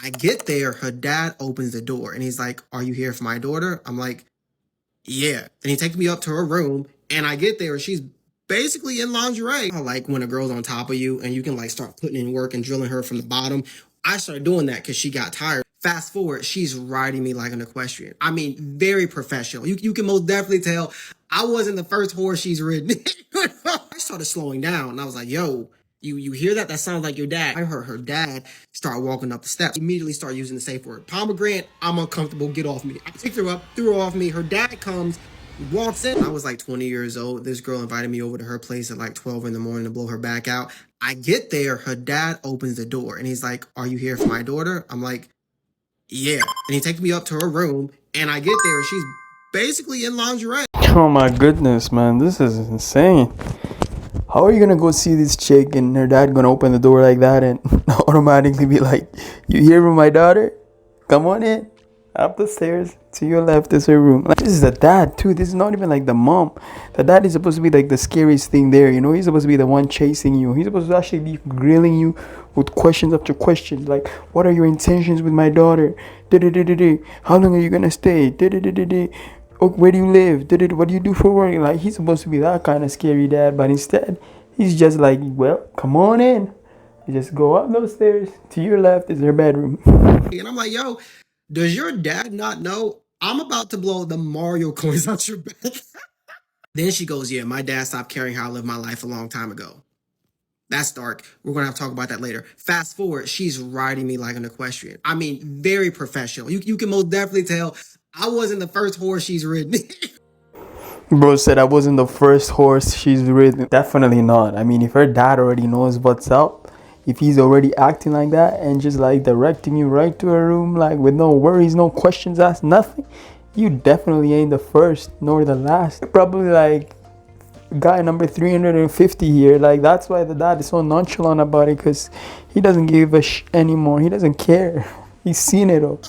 I get there, her dad opens the door and he's like, "Are you here for my daughter?" I'm like, "Yeah." And he takes me up to her room and I get there and she's basically in lingerie. I like when a girl's on top of you and you can like start putting in work and drilling her from the bottom. I started doing that because she got tired. Fast forward, she's riding me like an equestrian. I mean, very professional. You can most definitely tell I wasn't the first horse she's ridden. I started slowing down and I was like, "Yo, you hear that? That sounds like your dad." I heard her dad start walking up the steps. Immediately start using the safe word. "Pomegranate, I'm uncomfortable. Get off me." I picked her up, threw her off me. Her dad comes, walks in. I was like 20 years old. This girl invited me over to her place at like 12 in the morning to blow her back out. I get there, her dad opens the door and he's like, "Are you here for my daughter?" I'm like, "Yeah." And he takes me up to her room and I get there and she's basically in lingerie. Oh my goodness, man, this is insane. How are you gonna go see this chick and her dad gonna open the door like that and automatically be like, "You here for my daughter? Come on in." Up the stairs, to your left is her room. Like, this is the dad too. This is not even like the mom. The dad is supposed to be like the scariest thing there. You know, he's supposed to be the one chasing you. He's supposed to actually be grilling you with questions after questions. Like, what are your intentions with my daughter? How long are you gonna stay? Oh, where do you live? What do you do for work? Like, he's supposed to be that kind of scary dad, but instead, he's just like, "Well, come on in." You just go up those stairs. To your left is her bedroom. And I'm like, "Yo, does your dad not know I'm about to blow the Mario coins out your back?" Then she goes, "Yeah, my dad stopped caring how I lived my life a long time ago." That's dark. We're going to have to talk about that later. Fast forward, she's riding me like an equestrian. I mean, very professional. You can most definitely tell I wasn't the first horse she's ridden. Bro said I wasn't the first horse she's ridden. Definitely not. I mean, if her dad already knows what's up, if he's already acting like that and just like directing you right to her room, like with no worries, no questions asked, nothing, you definitely ain't the first nor the last. You're probably like guy number 350 here. Like, that's why the dad is so nonchalant about it, because he doesn't give a anymore. He doesn't care. He's seen it all.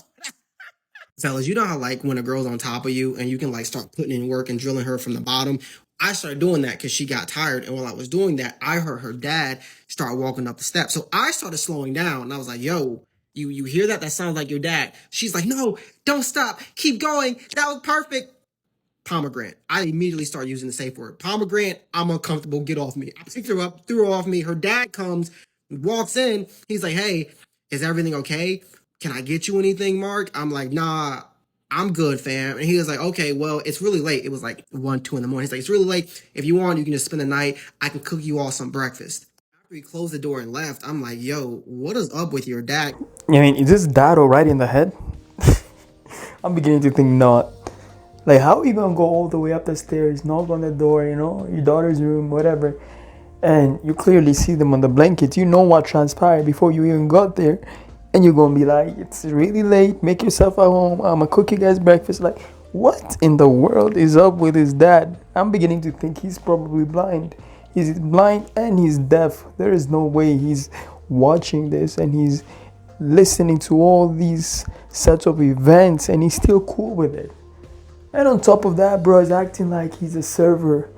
Fellas, you know how like when a girl's on top of you and you can like start putting in work and drilling her from the bottom? I started doing that because she got tired. And while I was doing that, I heard her dad start walking up the steps. So I started slowing down and I was like, "Yo, you hear that? That sounds like your dad." She's like, "No, don't stop. Keep going. That was perfect." Pomegranate. I immediately start using the safe word. "Pomegranate, I'm uncomfortable. Get off me." I picked her up, threw her off me. Her dad comes, walks in. He's like, "Hey, is everything okay? Can I get you anything, Mark?" I'm like, "Nah, I'm good, fam." And he was like, "Okay, well, it's really late." It was like 1, 2 in the morning. He's like, "It's really late. If you want, you can just spend the night. I can cook you all some breakfast." After he closed the door and left, I'm like, "Yo, what is up with your dad?" I mean, is this dad already in the head? I'm beginning to think not. Like, how are you gonna go all the way up the stairs, knock on the door, your daughter's room, whatever, and you clearly see them on the blankets. You know what transpired before you even got there, and you're gonna be like, "It's really late. Make yourself at home. I'ma cook you guys breakfast." Like, what in the world is up with his dad? I'm beginning to think he's probably blind. He's blind and he's deaf. There is no way he's watching this and he's listening to all these sets of events and he's still cool with it. And on top of that, bro is acting like he's a server,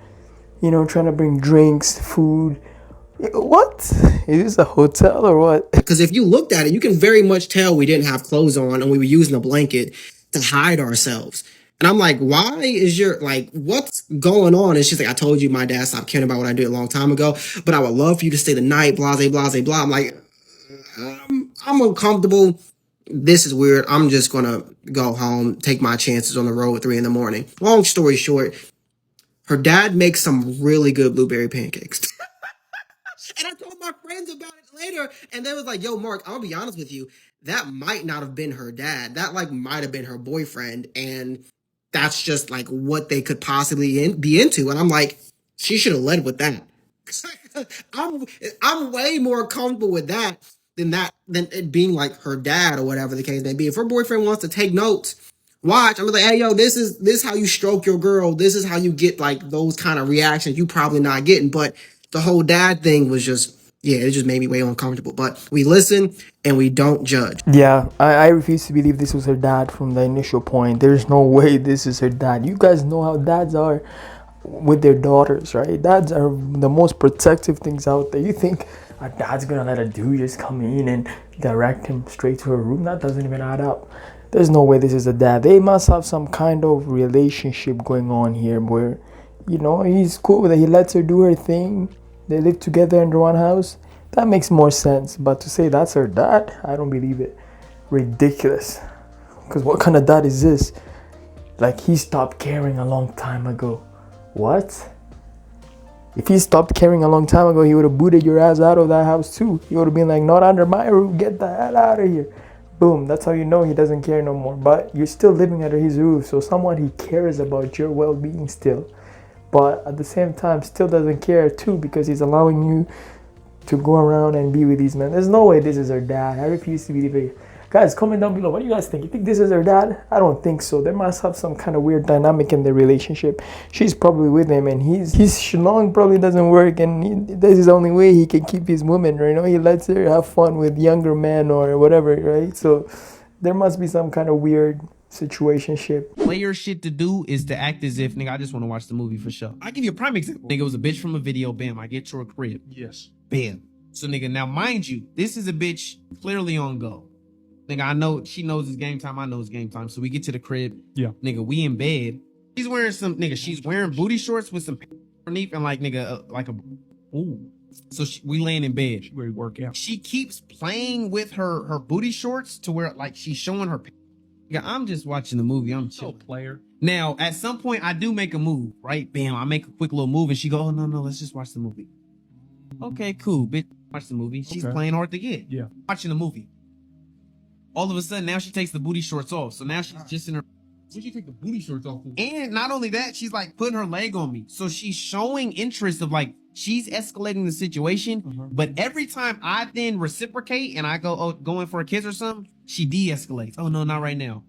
trying to bring drinks, food. What? Is this a hotel or what? Because if you looked at it, you can very much tell we didn't have clothes on and we were using a blanket to hide ourselves. And I'm like, "Why is your, like, what's going on?" And she's like, "I told you my dad stopped caring about what I did a long time ago, but I would love for you to stay the night, blase, blase, blah." I'm like, I'm uncomfortable. This is weird. I'm just going to go home, take my chances on the road at 3 in the morning. Long story short, her dad makes some really good blueberry pancakes. And I told my friends about it later, and they was like, "Yo, Mark, I'm gonna be honest with you. That might not have been her dad. That like might have been her boyfriend, and that's just like what they could possibly be into." And I'm like, she should have led with that. I'm I'm way more comfortable with than it being like her dad or whatever the case may be. If her boyfriend wants to take notes, watch. I'm like, "Hey, yo, this is how you stroke your girl. This is how you get like those kind of reactions you probably not getting." But the whole dad thing was just, yeah, it just made me way uncomfortable. But we listen and we don't judge. Yeah, I refuse to believe this was her dad from the initial point. There's no way this is her dad. You guys know how dads are with their daughters, right? Dads are the most protective things out there. You think a dad's gonna let a dude just come in and direct him straight to her room. That doesn't even add up. There's no way this is a dad. They must have some kind of relationship going on here where, he's cool with it. He lets her do her thing. They live together under one house. That makes more sense. But to say that's her dad, I don't believe it. Ridiculous. Because what kind of dad is this? Like, he stopped caring a long time ago. What? If he stopped caring a long time ago, he would have booted your ass out of that house too. He would have been like, not under my roof, get the hell out of here. Boom, that's how you know he doesn't care no more. But you're still living under his roof, so someone he cares about your well-being still. But at the same time, still doesn't care too, because he's allowing you to go around and be with these men. There's no way this is her dad. I refuse to believe it. Guys, comment down below. What do you guys think? You think this is her dad? I don't think so. They must have some kind of weird dynamic in their relationship. She's probably with him, and his shlong probably doesn't work, and this is the only way he can keep his woman, right? He lets her have fun with younger men or whatever, right? So there must be some kind of weird situationship. Player shit to do is to act as if, nigga, I just want to watch the movie for sure. I'll give you a prime example. Nigga, it was a bitch from a video, bam, I get to her crib. Yes. Bam. So, nigga, now mind you, this is a bitch clearly on go. Nigga, I know she knows it's game time. I know it's game time. So we get to the crib. Yeah. Nigga, we in bed. She's wearing booty shorts with some underneath and ooh. So we laying in bed. Where you work out. She keeps playing with her booty shorts to where like she's showing her. Nigga, I'm just watching the movie. I'm So chilling. player. Now, at some point, I do make a move, right? Bam, I make a quick little move and she go, oh, no, let's just watch the movie. Okay, cool, bitch. Watch the movie. She's Okay. playing hard to get. Yeah. Watching the movie. All of a sudden, now she takes the booty shorts off. So now she's just in her. Where'd you take the booty shorts off? And not only that, she's like putting her leg on me. So she's showing interest of like, she's escalating the situation. But every time I then reciprocate and I go in for a kiss or something, she de-escalates. Oh, no, not right now.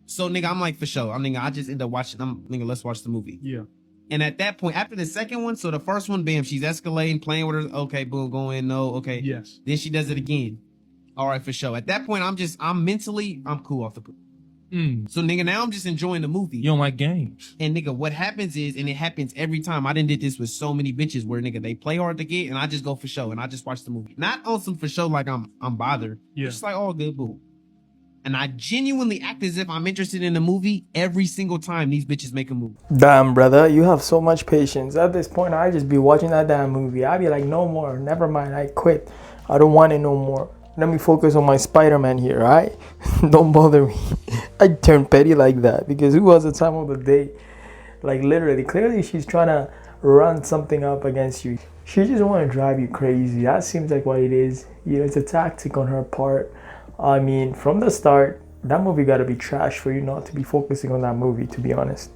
So, nigga, I'm like, for sure. I just end up watching. Let's watch the movie. Yeah. And at that point, after the second one, so the first one, bam, she's escalating, playing with her. Okay, boom, go in, no, okay. Yes. Then she does it again. All right, for sure. At that point, I'm mentally cool off the poop. So, nigga, now I'm just enjoying the movie. You don't like games. And, nigga, what happens is, and it happens every time, I done did this with so many bitches where, nigga, they play hard to get, and I just go for show, and I just watch the movie. Not on some for show like I'm bothered. Yeah. Just like, oh, good, boo. And I genuinely act as if I'm interested in the movie every single time these bitches make a movie. Damn, brother, you have so much patience. At this point, I just be watching that damn movie. I'd be like, no more, never mind, I quit. I don't want it no more. Let me focus on my Spider-Man here, alright? Don't bother me. I turn petty like that because it was the time of the day. Like, literally, clearly she's trying to run something up against you. She just want to drive you crazy. That seems like what it is. It's a tactic on her part. I mean, from the start, that movie got to be trash for you not to be focusing on that movie, to be honest.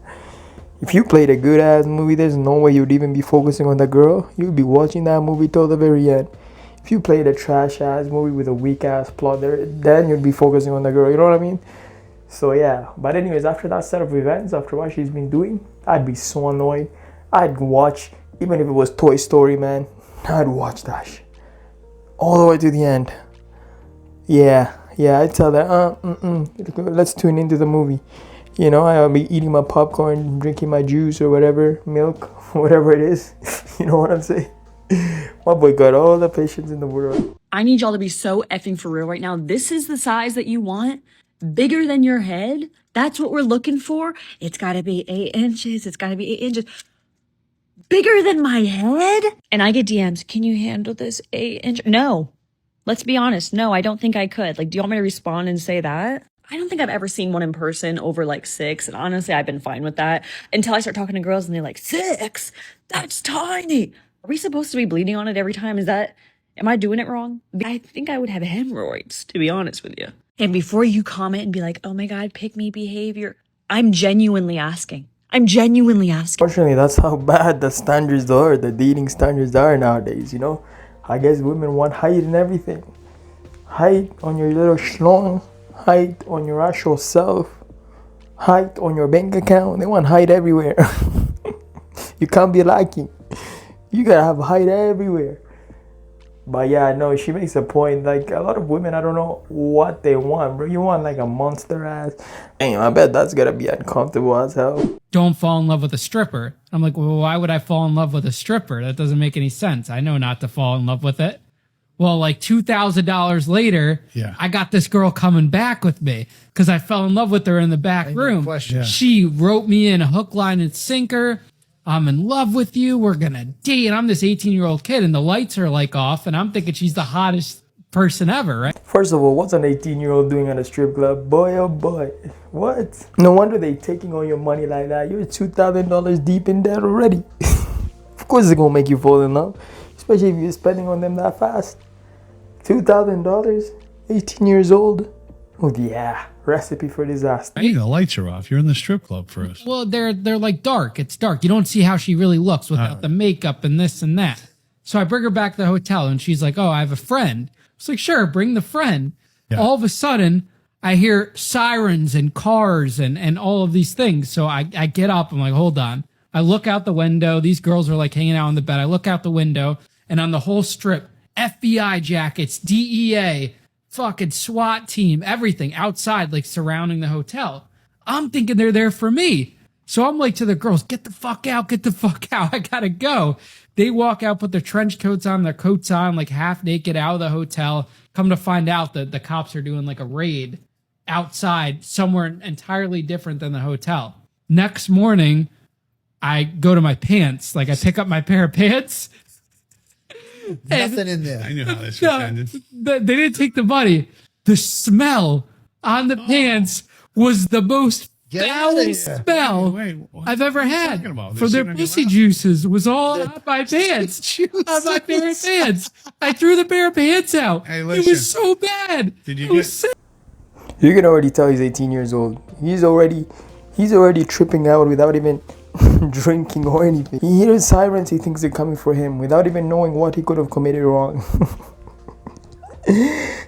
If you played a good-ass movie, there's no way you'd even be focusing on the girl. You'd be watching that movie till the very end. If you played a trash-ass movie with a weak-ass plot, then you'd be focusing on the girl, you know what I mean? So, yeah. But anyways, after that set of events, after what she's been doing, I'd be so annoyed. I'd watch, even if it was Toy Story, man, I'd watch that shit. All the way to the end. Yeah, I tell her, let's tune into the movie. I'll be eating my popcorn, drinking my juice or whatever, milk, whatever it is. You know what I'm saying? My boy got all the patience in the world. I need y'all to be so effing for real right now. This is the size that you want? Bigger than your head? That's what we're looking for? It's gotta be 8 inches. It's gotta be 8 inches. Bigger than my head? And I get DMs, can you handle this 8-inch? No. Let's be honest. No, I don't think I could. Like, do you want me to respond and say that? I don't think I've ever seen one in person over like 6. And honestly, I've been fine with that until I start talking to girls and they're like, 6? That's tiny. Are we supposed to be bleeding on it every time? Am I doing it wrong? I think I would have hemorrhoids, to be honest with you. And before you comment and be like, oh my God, pick me behavior, I'm genuinely asking. Unfortunately, that's how bad the standards are, the dating standards are nowadays, I guess women want height and everything. Height on your little schlong, height on your actual self, height on your bank account. They want height everywhere. You can't be lacking. You gotta have height everywhere. But yeah, no, she makes a point. Like a lot of women, I don't know what they want, bro. You want like a monster ass. Damn, I bet that's gonna be uncomfortable as hell. Don't fall in love with a stripper. I'm like, well, why would I fall in love with a stripper? That doesn't make any sense. I know not to fall in love with it. Well, like $2,000 later, Yeah. I got this girl coming back with me because I fell in love with her in the back room. Yeah. She wrote me in a hook, line, and sinker. I'm in love with you. We're going to date. And I'm this 18-year-old kid and the lights are like off and I'm thinking she's the hottest person ever, right? First of all, what's an 18-year-old doing at a strip club? Boy, oh boy. What? No wonder they taking all your money like that. You're $2,000 deep in debt already. Of course it's gonna make you fall in love. Especially if you're spending on them that fast. $2,000? 18 years old? Oh yeah. Recipe for disaster. Hey, the lights are off. You're in the strip club for us. Well, they're like dark. It's dark. You don't see how she really looks without the makeup and this and that. So I bring her back to the hotel and she's like, oh, I have a friend. It's like, sure, bring the friend. Yeah. All of a sudden, I hear sirens and cars and all of these things. So I get up. I'm like, hold on. I look out the window. These girls are like hanging out on the bed. I look out the window and on the whole strip, FBI jackets, DEA, fucking SWAT team, everything outside, like surrounding the hotel. I'm thinking they're there for me. So I'm like to the girls, get the fuck out, get the fuck out. I gotta go. They walk out, put their trench coats on, their coats on, like half naked out of the hotel. Come to find out that the cops are doing like a raid outside somewhere entirely different than the hotel. Next morning, I go to my pants. Like I pick up my pair of pants. Nothing in there. I knew how this No, would end. they didn't take the money. The smell on the pants was the most Get foul outta here. smell Wait, what I've ever are you had. talking about? They're From their sitting on your pussy lap? juices was all on my pants. On my pair of pants. I threw the pair of pants out. Hey, it listen. was so bad. Did you It was get- sick. You can already tell he's 18 years old. He's already tripping out without even drinking or anything. He hears sirens, he thinks they're coming for him without even knowing what he could have committed wrong.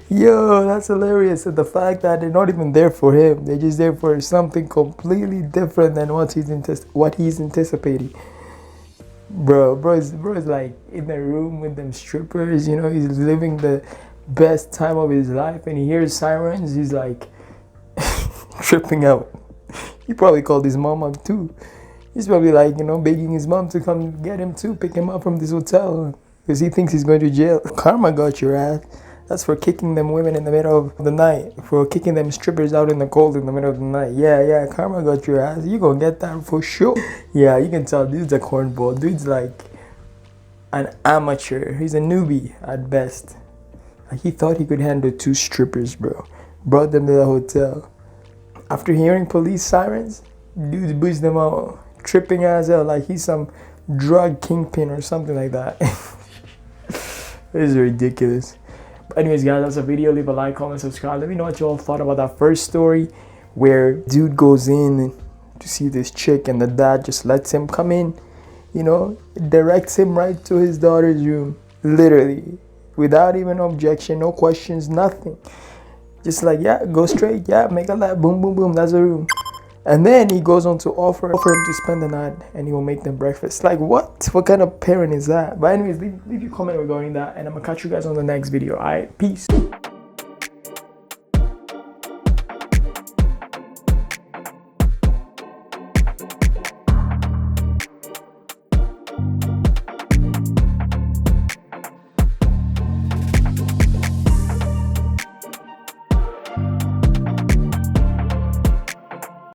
Yo, that's hilarious. And the fact that they're not even there for him, they're just there for something completely different than what he's anticipating. Bro is like in the room with them strippers, you know, he's living the best time of his life and he hears sirens, he's like tripping out. He probably called his mom up too. He's probably like, you know, begging his mom to come get him too, pick him up from this hotel because he thinks he's going to jail. Karma got your ass. That's for kicking them women in the middle of the night, for kicking them strippers out in the cold in the middle of the night. Yeah, karma got your ass. You gonna get that for sure. Yeah, you can tell dude's a cornball. Dude's like an amateur. He's a newbie at best. Like he thought he could handle 2 strippers, bro. Brought them to the hotel. After hearing police sirens, dude pushed them out, tripping as hell like he's some drug kingpin or something like that. This is ridiculous. But anyways, guys, that's a video. Leave a like, comment, subscribe. Let me know what you all thought about that first story where dude goes in to see this chick and the dad just lets him come in, you know, directs him right to his daughter's room, literally, without even objection, no questions, nothing. Just like, yeah, go straight, yeah, make a lap, boom, boom, boom, that's the room. And then he goes on to offer him to spend the night and he will make them breakfast. Like, what? What kind of parent is that? But anyways, leave your comment regarding that and I'm gonna catch you guys on the next video. Alright, peace.